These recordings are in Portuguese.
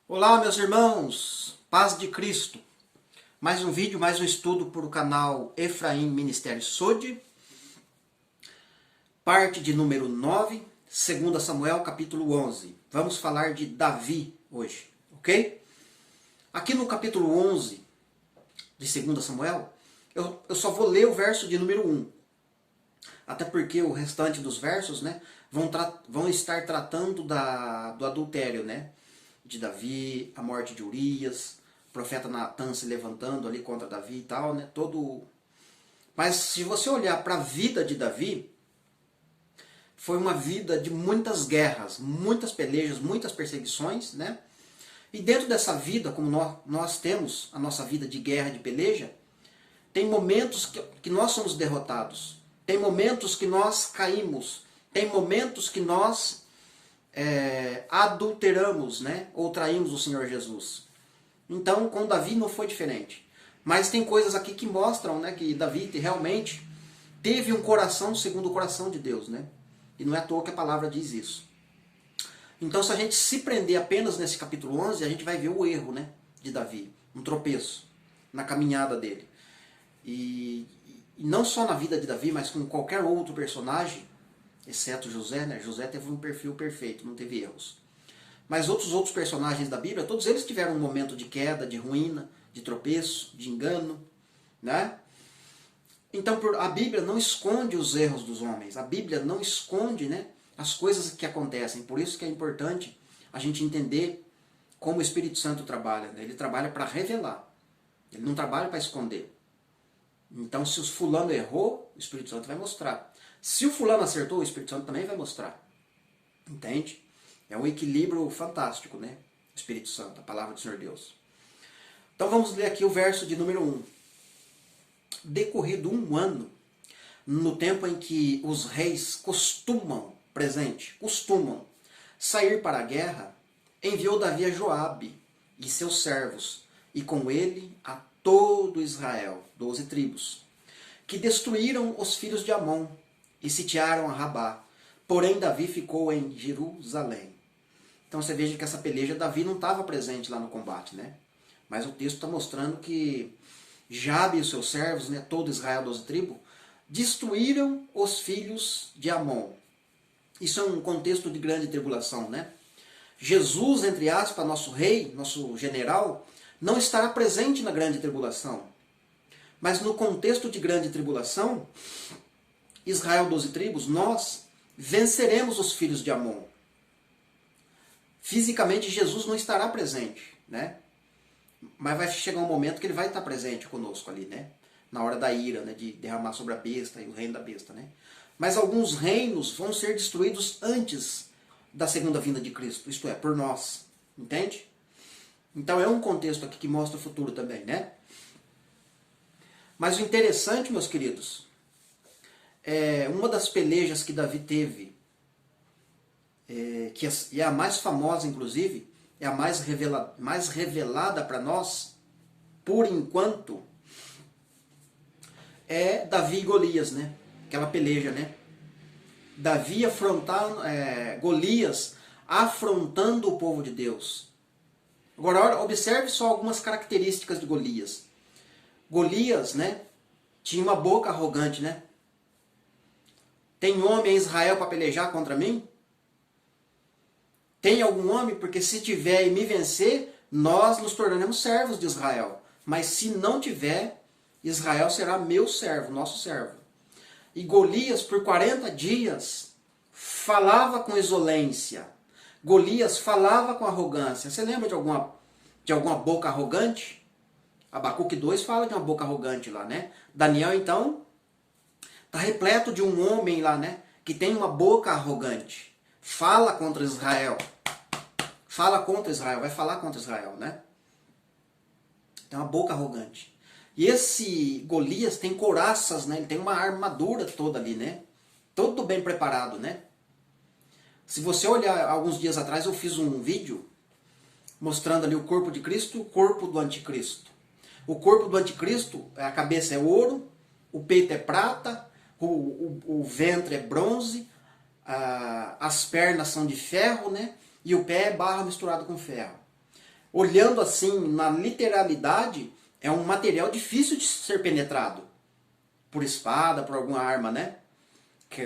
Olá, meus irmãos, paz de Cristo. Mais um vídeo, mais um estudo para o canal Efraim Ministério Sode. Parte de número 9, 2 Samuel, capítulo 11. Vamos falar de Davi hoje, ok? Aqui no capítulo 11 de 2 Samuel, eu só vou ler o verso de número 1. Até porque o restante dos versos, né, vão estar tratando do adultério, né? De Davi, a morte de Urias, o profeta Natan se levantando ali contra Davi e tal, né? Mas se você olhar para a vida de Davi, foi uma vida de muitas guerras, muitas pelejas, muitas perseguições, né? E dentro dessa vida, como nós temos a nossa vida de guerra, de peleja, tem momentos que nós somos derrotados, tem momentos que nós caímos, tem momentos que nós adulteramos, né? Ou traímos o Senhor Jesus. Então, com Davi não foi diferente. Mas tem coisas aqui que mostram, né, que Davi realmente teve um coração segundo o coração de Deus, né? E não é à toa que a palavra diz isso. Então, se a gente se prender apenas nesse capítulo 11, a gente vai ver o erro, né, de Davi, um tropeço na caminhada dele. E não só na vida de Davi, mas com qualquer outro personagem, exceto José, né? José teve um perfil perfeito, não teve erros. Mas outros personagens da Bíblia, todos eles tiveram um momento de queda, de ruína, de tropeço, de engano, né? Então a Bíblia não esconde os erros dos homens, a Bíblia não esconde, né, as coisas que acontecem. Por isso que é importante a gente entender como o Espírito Santo trabalha, né? Ele trabalha para revelar, ele não trabalha para esconder. Então se o fulano errou, o Espírito Santo vai mostrar. Se o fulano acertou, o Espírito Santo também vai mostrar. Entende? É um equilíbrio fantástico, né? O Espírito Santo, a palavra do Senhor Deus. Então vamos ler aqui o verso de número 1. Decorrido um ano, no tempo em que os reis costumam sair para a guerra, enviou Davi a Joabe e seus servos, e com ele a todo Israel, 12 tribos, que destruíram os filhos de Amon e sitiaram a Rabá. Porém Davi ficou em Jerusalém. Então você veja que essa peleja, Davi não estava presente lá no combate, né? Mas o texto está mostrando que Joabe e os seus servos, né, todo Israel, 12 tribos, destruíram os filhos de Amon. Isso é um contexto de grande tribulação, né? Jesus, entre aspas, nosso rei, nosso general, não estará presente na grande tribulação. Mas no contexto de grande tribulação, Israel, 12 tribos, nós venceremos os filhos de Amon. Fisicamente Jesus não estará presente, né? Mas vai chegar um momento que ele vai estar presente conosco ali, né? Na hora da ira, né? De derramar sobre a besta e o reino da besta, né? Mas alguns reinos vão ser destruídos antes da segunda vinda de Cristo, isto é, por nós, entende? Então é um contexto aqui que mostra o futuro também, né? Mas o interessante, meus queridos, uma das pelejas que Davi teve, e é a mais famosa, inclusive, é a mais revelada para nós, por enquanto, é Davi e Golias, né? Aquela peleja, né? Davi afrontando, Golias afrontando o povo de Deus. Agora, observe só algumas características de Golias. Golias, né, tinha uma boca arrogante, né? Tem homem em Israel para pelejar contra mim? Tem algum homem? Porque se tiver e me vencer, nós nos tornaremos servos de Israel. Mas se não tiver, Israel será meu servo, nosso servo. E Golias, por 40 dias, falava com exolência. Golias falava com arrogância. Você lembra de alguma boca arrogante? Abacuque 2 fala de uma boca arrogante lá, né? Daniel, então, está repleto de um homem lá, né? Que tem uma boca arrogante. Fala contra Israel. Fala contra Israel, vai falar contra Israel, né? Tem uma boca arrogante. E esse Golias tem couraças, né? Ele tem uma armadura toda ali, né? Todo bem preparado, né? Se você olhar, alguns dias atrás eu fiz um vídeo mostrando ali o corpo de Cristo e o corpo do anticristo. O corpo do anticristo, a cabeça é ouro, o peito é prata, o ventre é bronze, as pernas são de ferro, né? E o pé é barro misturado com ferro. olhando assim na literalidade, é um material difícil de ser penetrado por espada, por alguma arma, né?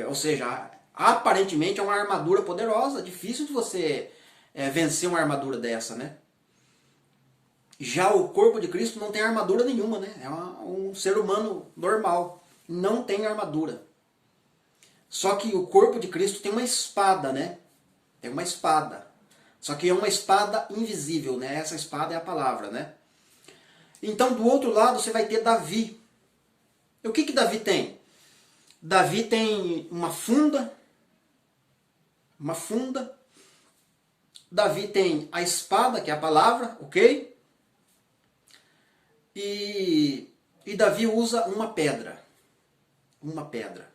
Ou seja, aparentemente é uma armadura poderosa, difícil de você vencer uma armadura dessa, né? Já o corpo de Cristo não tem armadura nenhuma, né? É um ser humano normal, não tem armadura. Só que o corpo de Cristo tem uma espada, né? Tem uma espada. Só que é uma espada invisível, né? Essa espada é a palavra, né? Então, do outro lado, você vai ter Davi. E o que Davi tem? Davi tem uma funda. Uma funda. Davi tem a espada, que é a palavra, ok? E Davi usa uma pedra. Uma pedra.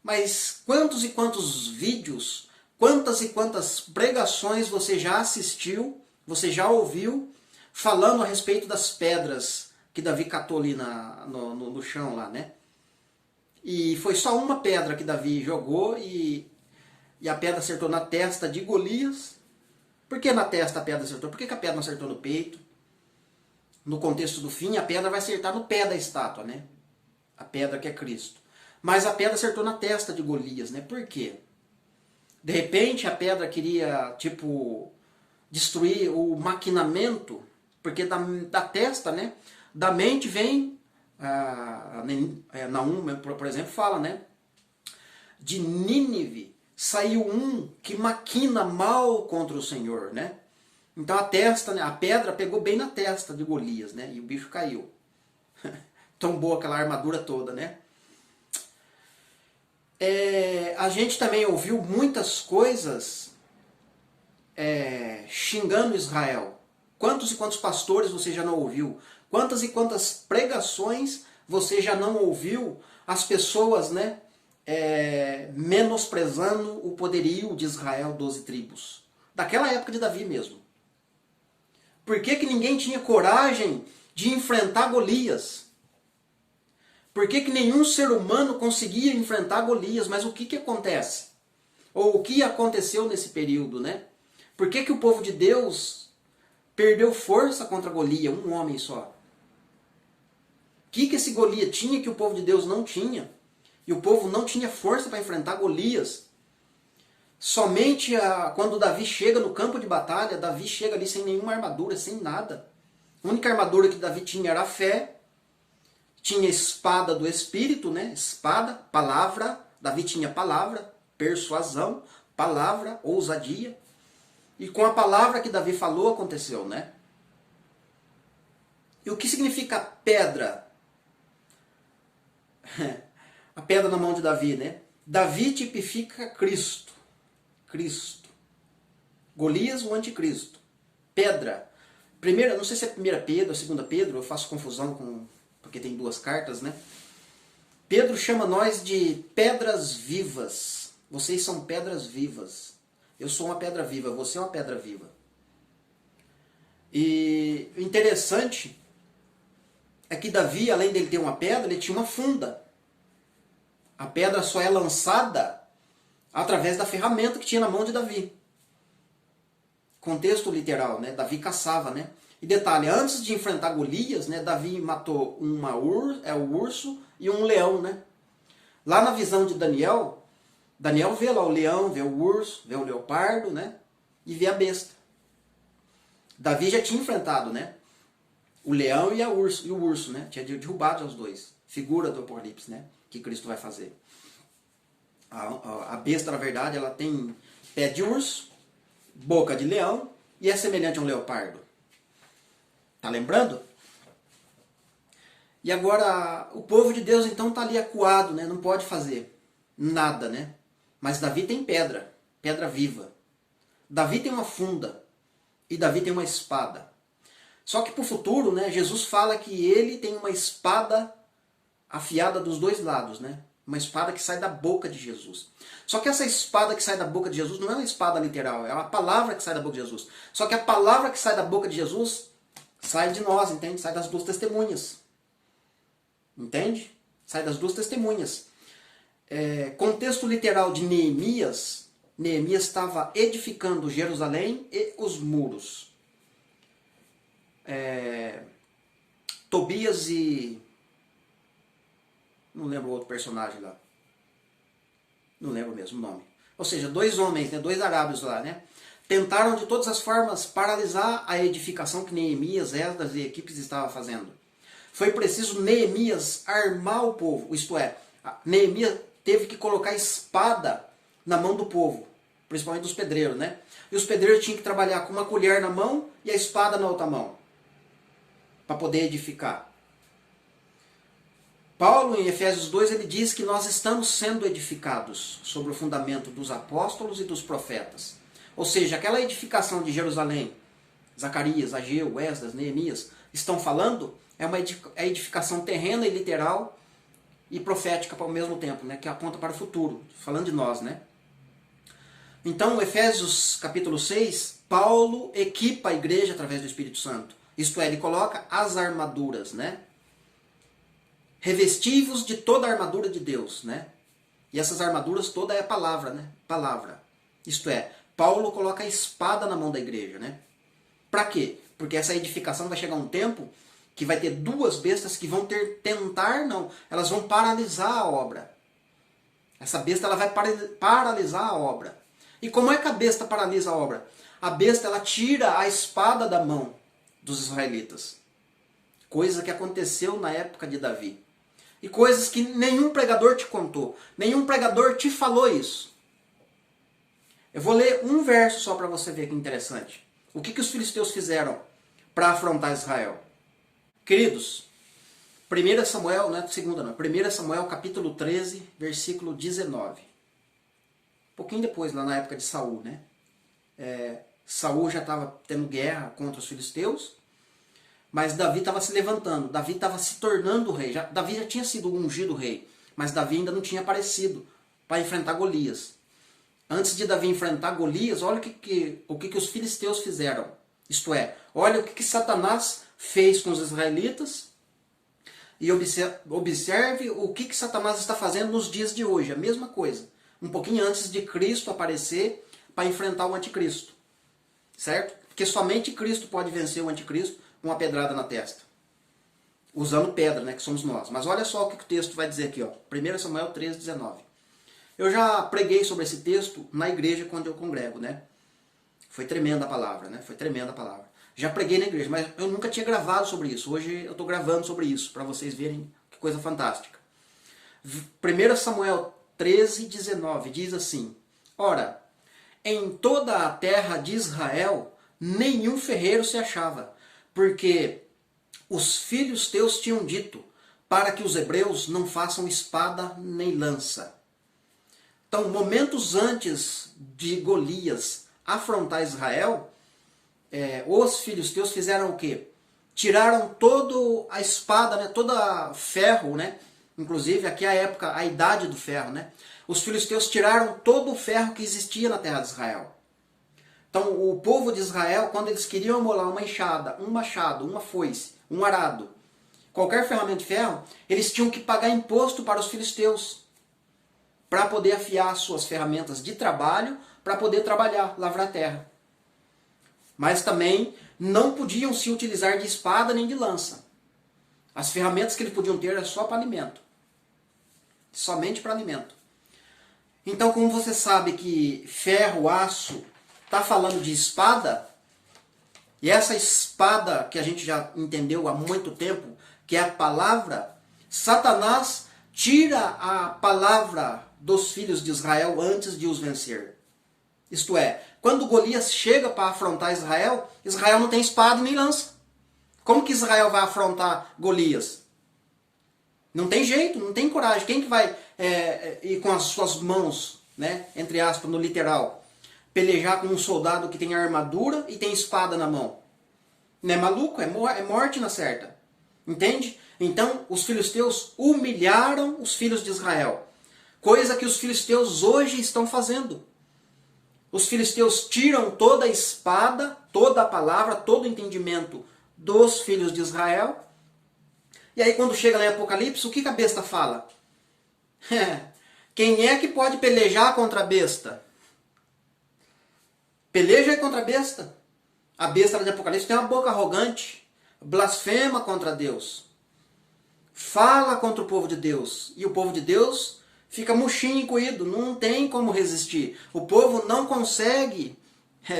Mas quantos e quantos vídeos, quantas e quantas pregações você já assistiu, você já ouviu, falando a respeito das pedras que Davi catou ali no chão lá, né? E foi só uma pedra que Davi jogou e a pedra acertou na testa de Golias. Por que na testa a pedra acertou? Por que a pedra não acertou no peito? No contexto do fim, a pedra vai acertar no pé da estátua, né? A pedra que é Cristo. Mas a pedra acertou na testa de Golias, né? Por quê? De repente a pedra queria, tipo, destruir o maquinamento, porque da testa, né? Da mente vem, Naum, por exemplo, fala, né? De Nínive saiu um que maquina mal contra o Senhor, né? Então a testa, né, a pedra pegou bem na testa de Golias, né? E o bicho caiu. Tombou aquela armadura toda, né? A gente também ouviu muitas coisas xingando Israel. Quantos e quantos pastores você já não ouviu? Quantas e quantas pregações você já não ouviu? As pessoas, né, menosprezando o poderio de Israel, 12 tribos. Daquela época de Davi mesmo. Por que ninguém tinha coragem de enfrentar Golias? Por que nenhum ser humano conseguia enfrentar Golias? Mas o que acontece? Ou o que aconteceu nesse período, né? Por que o povo de Deus perdeu força contra Golias, um homem só? O que esse Golias tinha que o povo de Deus não tinha? E o povo não tinha força para enfrentar Golias. Somente quando Davi chega no campo de batalha, Davi chega ali sem nenhuma armadura, sem nada. A única armadura que Davi tinha era a fé. Tinha espada do Espírito, né? Espada, palavra. Davi tinha palavra, persuasão, palavra, ousadia. E com a palavra que Davi falou, aconteceu, né? E o que significa pedra? A pedra na mão de Davi, né? Davi tipifica Cristo. Cristo. Golias, o anticristo. Pedra. Primeira, não sei se é a 1 Pedro, a 2 Pedro, eu faço confusão porque tem duas cartas, né? Pedro chama nós de pedras vivas. Vocês são pedras vivas. Eu sou uma pedra viva, você é uma pedra viva. E o interessante é que Davi, além dele ter uma pedra, ele tinha uma funda. A pedra só é lançada através da ferramenta que tinha na mão de Davi. Contexto literal, né? Davi caçava, né? E detalhe, antes de enfrentar Golias, né, Davi matou o urso e um leão, né? Lá na visão de Daniel, Daniel vê lá o leão, vê o urso, vê o leopardo, né? E vê a besta. Davi já tinha enfrentado, né? O leão e o urso, né? Tinha derrubado os dois. Figura do Apocalipse, né? Que Cristo vai fazer. A besta, na verdade, ela tem pé de urso, boca de leão e é semelhante a um leopardo. Tá lembrando? E agora, o povo de Deus então está ali acuado, né? Não pode fazer nada, né? Mas Davi tem pedra, pedra viva. Davi tem uma funda e Davi tem uma espada. Só que para o futuro, né, Jesus fala que ele tem uma espada afiada dos dois lados, né? Uma espada que sai da boca de Jesus. Só que essa espada que sai da boca de Jesus não é uma espada literal, é uma palavra que sai da boca de Jesus. Só que a palavra que sai da boca de Jesus sai de nós, entende? Sai das duas testemunhas. Entende? Sai das duas testemunhas. Contexto literal de Neemias, Neemias estava edificando Jerusalém e os muros. Tobias e... não lembro o outro personagem lá. Não lembro mesmo o nome. Ou seja, dois homens, né, dois arábios lá, né? Tentaram de todas as formas paralisar a edificação que Neemias, Esdras e equipes estavam fazendo. Foi preciso Neemias armar o povo, isto é, Neemias teve que colocar espada na mão do povo, principalmente dos pedreiros, né? E os pedreiros tinham que trabalhar com uma colher na mão e a espada na outra mão, para poder edificar. Paulo, em Efésios 2, ele diz que nós estamos sendo edificados sobre o fundamento dos apóstolos e dos profetas. Ou seja, aquela edificação de Jerusalém, Zacarias, Ageu, Esdras, Neemias, estão falando, é uma edificação terrena e literal e profética ao mesmo tempo, né, que aponta para o futuro, falando de nós, né? Então, Efésios capítulo 6, Paulo equipa a igreja através do Espírito Santo. Isto é, ele coloca as armaduras, né? Revestivos de toda a armadura de Deus, né? E essas armaduras toda é a palavra, né? Palavra. Isto é, Paulo coloca a espada na mão da igreja, né? Para quê? Porque essa edificação vai chegar um tempo que vai ter duas bestas que vão elas vão paralisar a obra. Essa besta ela vai paralisar a obra. E como é que a besta paralisa a obra? A besta ela tira a espada da mão dos israelitas. Coisa que aconteceu na época de Davi. E coisas que nenhum pregador te contou. Nenhum pregador te falou isso. Eu vou ler um verso só para você ver que interessante. O que os filisteus fizeram para afrontar Israel? Queridos, 1 Samuel, não é segunda não, 1 Samuel capítulo 13, versículo 19. Um pouquinho depois, lá na época de Saul, né? Saul já estava tendo guerra contra os filisteus, mas Davi estava se levantando, Davi estava se tornando rei. Davi já tinha sido ungido rei, mas Davi ainda não tinha aparecido para enfrentar Golias. Antes de Davi enfrentar Golias, olha o que os filisteus fizeram. Isto é, olha o que Satanás fez com os israelitas e observe o que Satanás está fazendo nos dias de hoje. A mesma coisa. Um pouquinho antes de Cristo aparecer para enfrentar o anticristo. Certo? Porque somente Cristo pode vencer o anticristo com uma pedrada na testa. Usando pedra, né, que somos nós. Mas olha só o que o texto vai dizer aqui. Ó, 1 Samuel 13, 19. Eu já preguei sobre esse texto na igreja quando eu congrego, né? Foi tremenda a palavra, né? Foi tremenda a palavra. Já preguei na igreja, mas eu nunca tinha gravado sobre isso. Hoje eu estou gravando sobre isso, para vocês verem que coisa fantástica. 1 Samuel 13, 19 diz assim: Ora, em toda a terra de Israel nenhum ferreiro se achava, porque os filhos teus tinham dito, para que os hebreus não façam espada nem lança. Então, momentos antes de Golias afrontar Israel, os filhos teus fizeram o quê? Tiraram toda a espada, né, toda ferro, né? Inclusive, aqui é a época, a idade do ferro, né? Os filisteus tiraram todo o ferro que existia na terra de Israel. Então, o povo de Israel, quando eles queriam amolar uma enxada, um machado, uma foice, um arado, qualquer ferramenta de ferro, eles tinham que pagar imposto para os filisteus, para poder afiar suas ferramentas de trabalho, para poder trabalhar, lavrar a terra. Mas também não podiam se utilizar de espada nem de lança. As ferramentas que eles podiam ter era só para alimento. Somente para alimento. Então, como você sabe que ferro, aço, está falando de espada, e essa espada que a gente já entendeu há muito tempo, que é a palavra, Satanás tira a palavra dos filhos de Israel antes de os vencer. Isto é, quando Golias chega para afrontar Israel, Israel não tem espada nem lança. Como que Israel vai afrontar Golias? Não tem jeito, não tem coragem. Quem que vai ir com as suas mãos, né, entre aspas, no literal, pelejar com um soldado que tem armadura e tem espada na mão? Não é maluco? É morte na certa. Entende? Então, os filisteus humilharam os filhos de Israel. Coisa que os filisteus hoje estão fazendo. Os filisteus tiram toda a espada, toda a palavra, todo o entendimento dos filhos de Israel. E aí quando chega lá em Apocalipse, o que a besta fala? Quem é que pode pelejar contra a besta? Peleja contra a besta. A besta de Apocalipse tem uma boca arrogante. blasfema contra Deus, fala contra o povo de Deus, e o povo de Deus fica murchinho e coído, não tem como resistir. O povo não consegue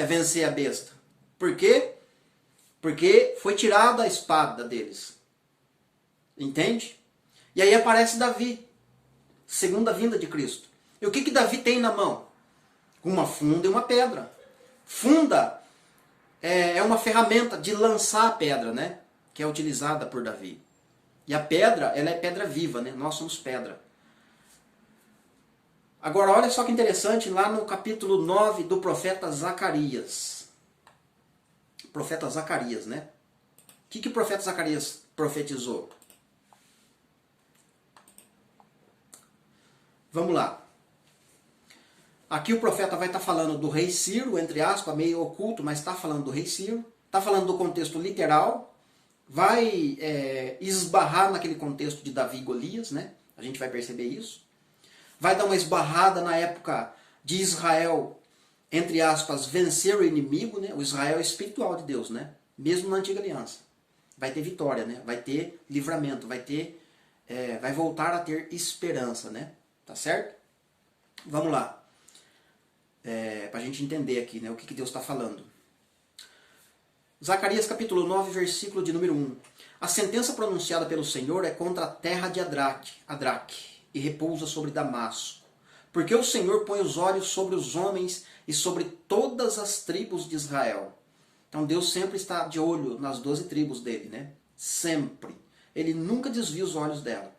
vencer a besta. Por quê? Porque foi tirada a espada deles. Entende? E aí aparece Davi, segunda vinda de Cristo. E o que Davi tem na mão? Uma funda e uma pedra. Funda é uma ferramenta de lançar a pedra, né? Que é utilizada por Davi. E a pedra, ela é pedra viva, né? Nós somos pedra. Agora, olha só que interessante, lá no capítulo 9 do profeta Zacarias. Profeta Zacarias, né? O que o profeta Zacarias profetizou? Vamos lá. Aqui o profeta vai estar falando do rei Ciro, entre aspas, meio oculto, mas está falando do rei Ciro. Está falando do contexto literal. Vai esbarrar naquele contexto de Davi e Golias, né? A gente vai perceber isso. Vai dar uma esbarrada na época de Israel, entre aspas, vencer o inimigo, né? O Israel espiritual de Deus, né? Mesmo na antiga aliança. Vai ter vitória, né? Vai ter livramento, vai voltar a ter esperança, né? Tá certo? Vamos lá. Para a gente entender aqui, né? O que Deus está falando. Zacarias capítulo 9, versículo de número 1. A sentença pronunciada pelo Senhor é contra a terra de Adraque, e repousa sobre Damasco. Porque o Senhor põe os olhos sobre os homens e sobre todas as tribos de Israel. Então Deus sempre está de olho nas 12 tribos dele, né? Sempre. Ele nunca desvia os olhos dela.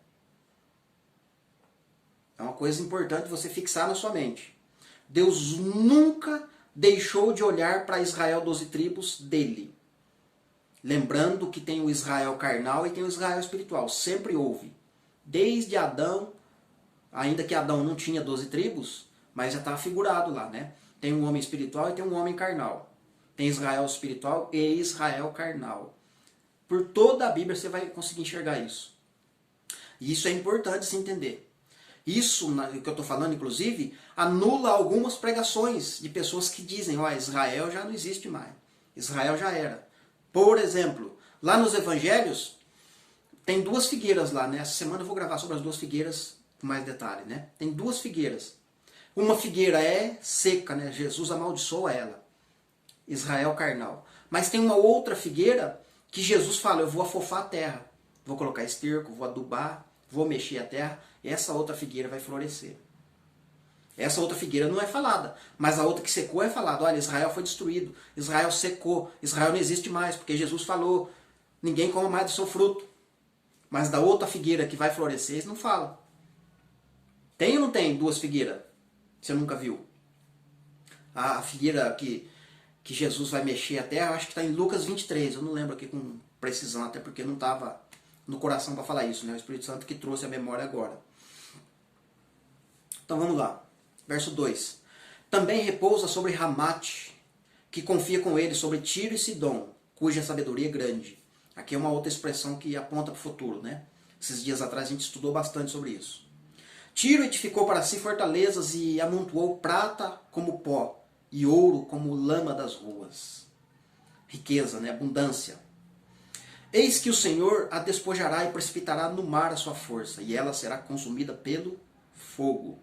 É uma coisa importante você fixar na sua mente. Deus nunca deixou de olhar para Israel 12 tribos dele. Lembrando que tem o Israel carnal e tem o Israel espiritual. Sempre houve. Desde Adão, ainda que Adão não tinha 12 tribos, mas já está figurado lá, né? Tem um homem espiritual e tem um homem carnal. Tem Israel espiritual e Israel carnal. Por toda a Bíblia você vai conseguir enxergar isso. E isso é importante se entender. Isso, que eu estou falando, inclusive, anula algumas pregações de pessoas que dizem, ó, Israel já não existe mais. Israel já era. Por exemplo, lá nos evangelhos, tem 2 figueiras lá, né? Essa semana eu vou gravar sobre as 2 figueiras com mais detalhe, né? Tem 2 figueiras. Uma figueira é seca, né? Jesus amaldiçoa ela. Israel carnal. Mas tem uma outra figueira que Jesus fala, eu vou afofar a terra. Vou colocar esterco, vou adubar, vou mexer a terra. E essa outra figueira vai florescer. Essa outra figueira não é falada. Mas a outra que secou é falada. Olha, Israel foi destruído. Israel secou. Israel não existe mais. Porque Jesus falou, ninguém coma mais do seu fruto. Mas da outra figueira que vai florescer, eles não falam. Tem ou não tem 2 figueiras? Você nunca viu? A figueira que Jesus vai mexer a terra, acho que está em Lucas 23. Eu não lembro aqui com precisão, até porque não estava no coração para falar isso, né? O Espírito Santo que trouxe a memória agora. Então vamos lá. Verso 2. Também repousa sobre Ramate, que confia com ele sobre Tiro e Sidom, cuja sabedoria é grande. Aqui é uma outra expressão que aponta para o futuro, né? Esses dias atrás a gente estudou bastante sobre isso. Tiro edificou para si fortalezas e amontoou prata como pó e ouro como lama das ruas. Riqueza, né? Abundância. Eis que o Senhor a despojará e precipitará no mar a sua força, e ela será consumida pelo fogo.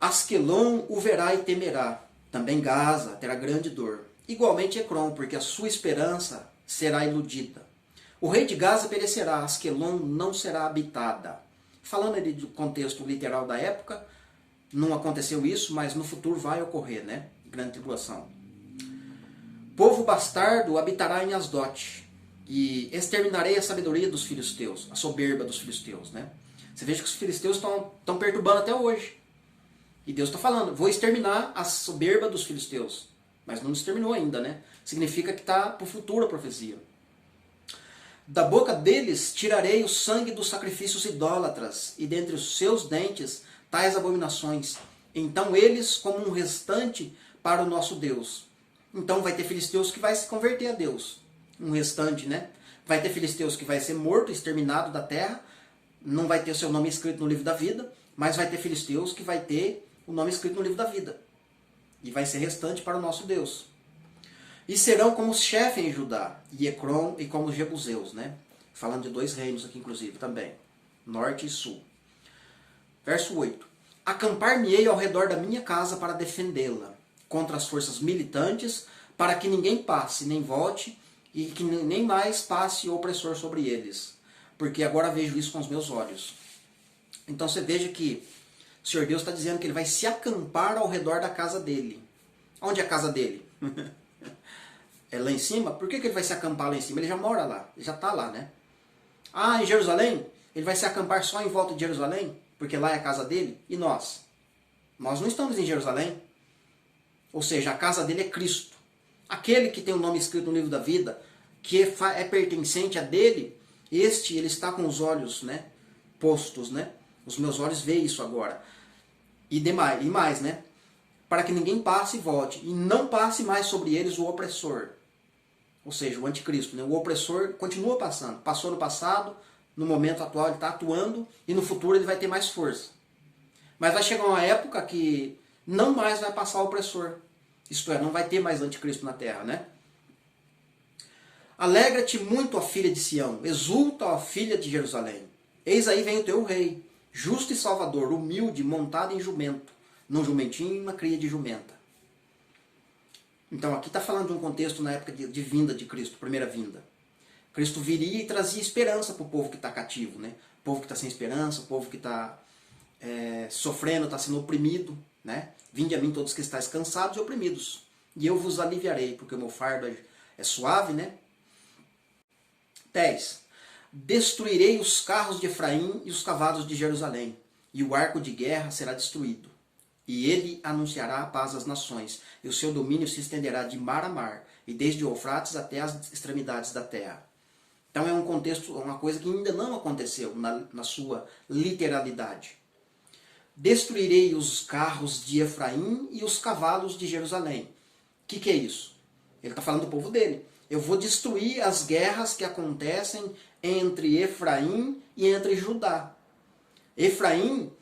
Asquelon o verá e temerá. Também Gaza terá grande dor. Igualmente Ecrom, porque a sua esperança será iludida. O rei de Gaza perecerá, Asquelon não será habitada. Falando ali do contexto literal da época, não aconteceu isso, mas no futuro vai ocorrer, né? Grande tribulação. Povo bastardo habitará em Asdote, e exterminarei a sabedoria dos filisteus, a soberba dos filisteus, né? Você veja que os filisteus estão perturbando até hoje. E Deus está falando, vou exterminar a soberba dos filisteus. Mas não exterminou ainda, né? Significa que está para o futuro a profecia. Da boca deles tirarei o sangue dos sacrifícios idólatras, e dentre os seus dentes tais abominações. Então eles como um restante para o nosso Deus. Então vai ter filisteus que vai se converter a Deus. Um restante, né? Vai ter filisteus que vai ser morto, exterminado da terra. Não vai ter o seu nome escrito no livro da vida. Mas vai ter filisteus que vai ter o nome escrito no livro da vida. E vai ser restante para o nosso Deus. E serão como os chefes em Judá, e Ecrom e como os jebuseus, né? Falando de 2 reinos aqui, inclusive, também. Norte e sul. Verso 8. Acampar-me-ei ao redor da minha casa para defendê-la, contra as forças militantes, para que ninguém passe, nem volte, e que nem mais passe o opressor sobre eles. Porque agora vejo isso com os meus olhos. Então você veja que o Senhor Deus está dizendo que ele vai se acampar ao redor da casa dele. Onde é a casa dele? É lá em cima? Por que ele vai se acampar lá em cima? Ele já mora lá, ele já está lá, né? Ah, em Jerusalém? Ele vai se acampar só em volta de Jerusalém? Porque lá é a casa dele? E nós? Nós não estamos em Jerusalém. Ou seja, a casa dele é Cristo. Aquele que tem o nome escrito no livro da vida, que é pertencente a dele, ele está com os olhos, né, postos, né? Os meus olhos veem isso agora. E mais, né? Para que ninguém passe e volte, e não passe mais sobre eles o opressor. Ou seja, o anticristo, né? O opressor continua passando. Passou no passado, no momento atual ele está atuando, e no futuro ele vai ter mais força. Mas vai chegar uma época que não mais vai passar o opressor. Isto é, não vai ter mais anticristo na terra, né? Alegra-te muito, ó filha de Sião, exulta, ó filha de Jerusalém. Eis aí vem o teu rei, justo e salvador, humilde, montado em jumento, num jumentinho e uma cria de jumenta. Então aqui está falando de um contexto na época de vinda de Cristo, primeira vinda. Cristo viria e trazia esperança para o povo que está cativo, né? O povo que está sem esperança, o povo que está sofrendo, está sendo oprimido, né? Vinde a mim todos que estáis cansados e oprimidos, e eu vos aliviarei, porque o meu fardo é suave, né? 10. Destruirei os carros de Efraim e os cavalos de Jerusalém, e o arco de guerra será destruído. E ele anunciará a paz às nações, e o seu domínio se estenderá de mar a mar, e desde o Eufrates até as extremidades da terra. Então é um contexto, uma coisa que ainda não aconteceu na sua literalidade. Destruirei os carros de Efraim e os cavalos de Jerusalém. O que é isso? Ele está falando do povo dele. Eu vou destruir as guerras que acontecem entre Efraim e entre Judá. Efraim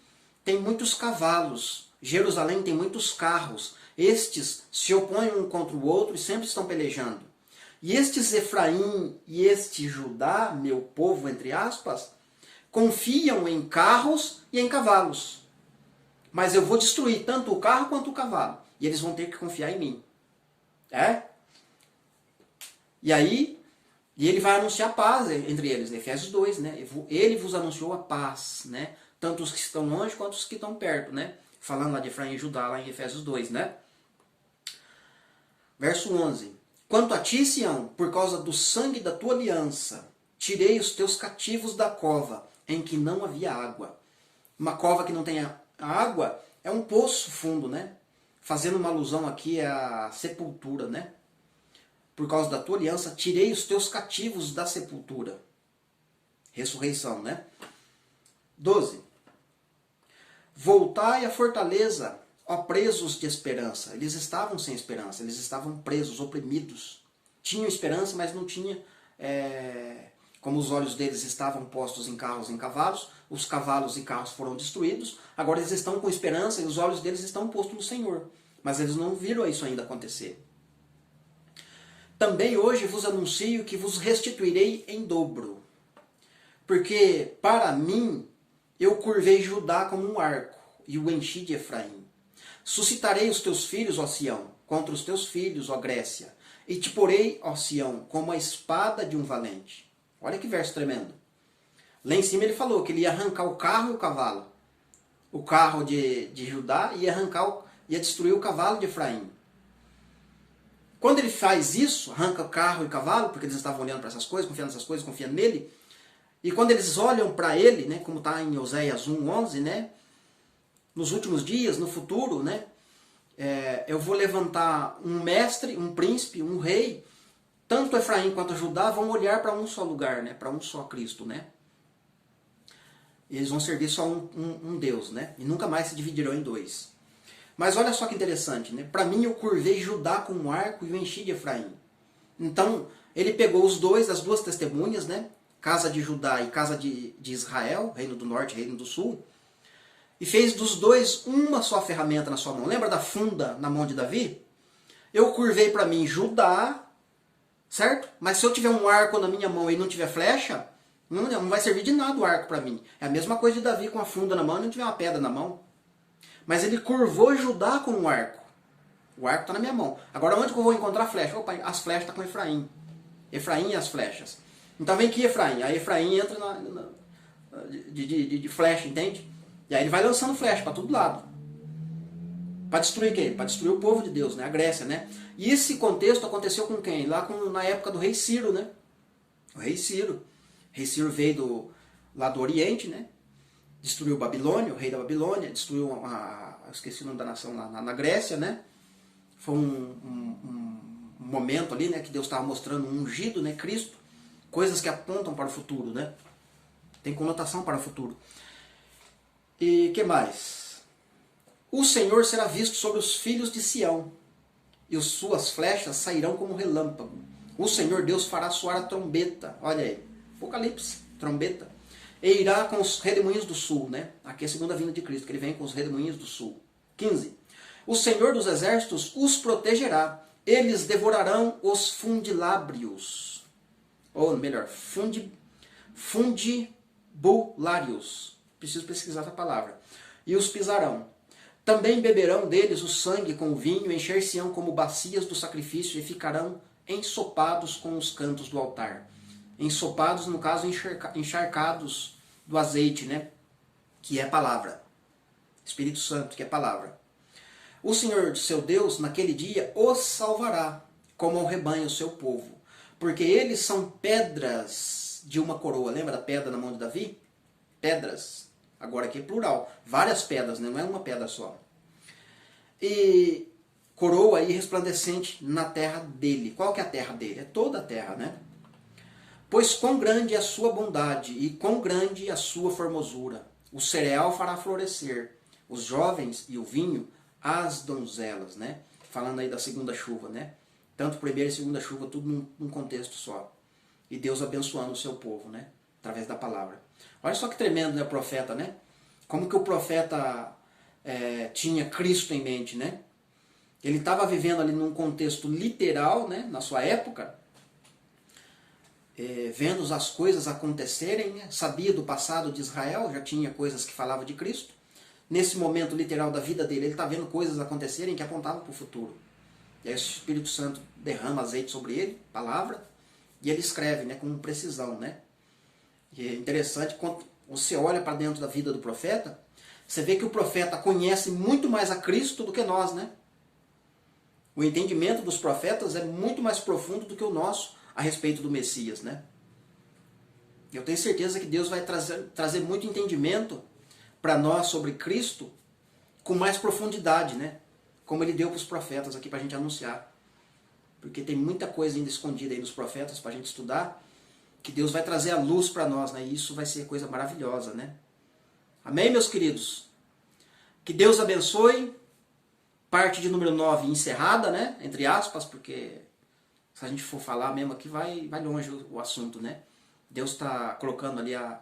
tem muitos cavalos, Jerusalém tem muitos carros. Estes se opõem um contra o outro e sempre estão pelejando. E estes Efraim e este Judá, meu povo, entre aspas, confiam em carros e em cavalos. Mas eu vou destruir tanto o carro quanto o cavalo. E eles vão ter que confiar em mim. E aí, ele vai anunciar paz entre eles, Efésios 2, né? Ele vos anunciou a paz, né? Tanto os que estão longe quanto os que estão perto, né? Falando lá de Efraim e Judá, lá em Efésios 2, né? Verso 11. Quanto a ti, Sião, por causa do sangue da tua aliança, tirei os teus cativos da cova, em que não havia água. Uma cova que não tem água é um poço fundo, né? Fazendo uma alusão aqui à sepultura, né? Por causa da tua aliança, tirei os teus cativos da sepultura. Ressurreição, né? 12. Voltai à fortaleza, ó presos de esperança. Eles estavam sem esperança, eles estavam presos, oprimidos. Tinham esperança, mas não tinha... Como os olhos deles estavam postos em carros e em cavalos, os cavalos e carros foram destruídos, agora eles estão com esperança e os olhos deles estão postos no Senhor. Mas eles não viram isso ainda acontecer. Também hoje vos anuncio que vos restituirei em dobro. Porque para mim eu curvei Judá como um arco e o enchi de Efraim. Suscitarei os teus filhos, ó Sião, contra os teus filhos, ó Grécia, e te porei, ó Sião, como a espada de um valente. Olha que verso tremendo. Lá em cima ele falou que ele ia arrancar o carro e o cavalo. O carro de Judá ia destruir o cavalo de Efraim. Quando ele faz isso, arranca o carro e o cavalo, porque eles estavam olhando para essas coisas, confiando nessas coisas, confiando nele, e quando eles olham para ele, né, como está em Oséias 1:11, né, nos últimos dias, no futuro, né, eu vou levantar um mestre, um príncipe, um rei, tanto Efraim quanto Judá vão olhar para um só lugar, né, para um só Cristo, né. Eles vão servir só um Deus, né, e nunca mais se dividirão em dois. Mas olha só que interessante, né? Para mim eu curvei Judá com um arco e o enchi de Efraim. Então, ele pegou as duas testemunhas, né? Casa de Judá e casa de Israel, reino do norte e reino do sul, e fez dos dois uma só ferramenta na sua mão. Lembra da funda na mão de Davi? eu curvei para mim Judá, certo? Mas se eu tiver um arco na minha mão e não tiver flecha, não vai servir de nada o arco para mim. É a mesma coisa de Davi com a funda na mão e não tiver uma pedra na mão. Mas ele curvou Judá com um arco. O arco está na minha mão. Agora onde que eu vou encontrar a flecha? Opa, as flechas estão com Efraim. Efraim e as flechas. Então vem aqui Efraim. Aí Efraim entra de flecha, entende? E aí ele vai lançando flecha para todo lado. Para destruir quem? Para destruir o povo de Deus, né? A Grécia, né? E esse contexto aconteceu com quem? Na época do rei Ciro, né? O rei Ciro. O rei Ciro veio lá do Oriente, né? Destruiu Babilônia, o rei da Babilônia, destruiu esqueci o nome da nação lá na Grécia, né? Foi um momento ali, né, que Deus estava mostrando um ungido, né, Cristo, coisas que apontam para o futuro, né? Tem conotação para o futuro. E que mais? O Senhor será visto sobre os filhos de Sião, e as suas flechas sairão como relâmpago. O Senhor Deus fará soar a trombeta. Olha aí, Apocalipse, trombeta. E irá com os redemoinhos do sul, né? Aqui é a segunda vinda de Cristo, que ele vem com os redemoinhos do sul. 15. O Senhor dos exércitos os protegerá. Eles devorarão os fundilábrios. Ou melhor, fundibulários. Preciso pesquisar essa palavra. E os pisarão. Também beberão deles o sangue com o vinho, encher-se-ão como bacias do sacrifício e ficarão ensopados com os cantos do altar. Ensopados, no caso, encharcados do azeite, né? Que é a palavra. Espírito Santo, que é a palavra. O Senhor, seu Deus, naquele dia, os salvará, como ao rebanho, o seu povo. Porque eles são pedras de uma coroa. Lembra da pedra na mão de Davi? Pedras. Agora aqui é plural. Várias pedras, né? Não é uma pedra só. E coroa aí resplandecente na terra dele. Qual que é a terra dele? É toda a terra, né? Pois quão grande é a sua bondade e quão grande a sua formosura. O cereal fará florescer, os jovens e o vinho, as donzelas, né? Falando aí da segunda chuva, né? Tanto primeira e segunda chuva, tudo num contexto só. E Deus abençoando o seu povo, né? Através da palavra. Olha só que tremendo, né, o profeta, né? Como que o profeta tinha Cristo em mente, né? Ele estava vivendo ali num contexto literal, né? Na sua época, vendo as coisas acontecerem, né? Sabia do passado de Israel, já tinha coisas que falavam de Cristo. Nesse momento literal da vida dele, ele está vendo coisas acontecerem que apontavam para o futuro. E aí o Espírito Santo derrama azeite sobre ele, palavra, e ele escreve, né, com precisão, né? E é interessante, quando você olha para dentro da vida do profeta, você vê que o profeta conhece muito mais a Cristo do que nós, né? O entendimento dos profetas é muito mais profundo do que o nosso a respeito do Messias, né? Eu tenho certeza que Deus vai trazer muito entendimento para nós sobre Cristo com mais profundidade, né? Como ele deu para os profetas aqui para a gente anunciar. Porque tem muita coisa ainda escondida aí nos profetas para a gente estudar, que Deus vai trazer a luz para nós, né? E isso vai ser coisa maravilhosa, né? Amém, meus queridos? Que Deus abençoe. Parte de número 9 encerrada, né? Entre aspas, porque se a gente for falar mesmo aqui, vai longe o assunto, né? Deus está colocando ali a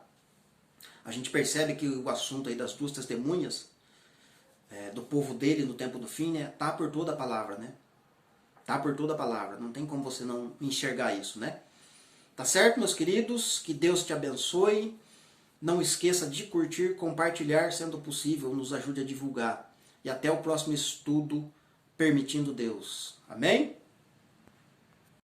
gente percebe que o assunto aí das duas testemunhas, do povo dele no tempo do fim, né? Tá por toda a palavra, né? Tá por toda a palavra. Não tem como você não enxergar isso, né? Tá certo, meus queridos? Que Deus te abençoe. Não esqueça de curtir, compartilhar, sendo possível, nos ajude a divulgar. E até o próximo estudo, permitindo Deus. Amém?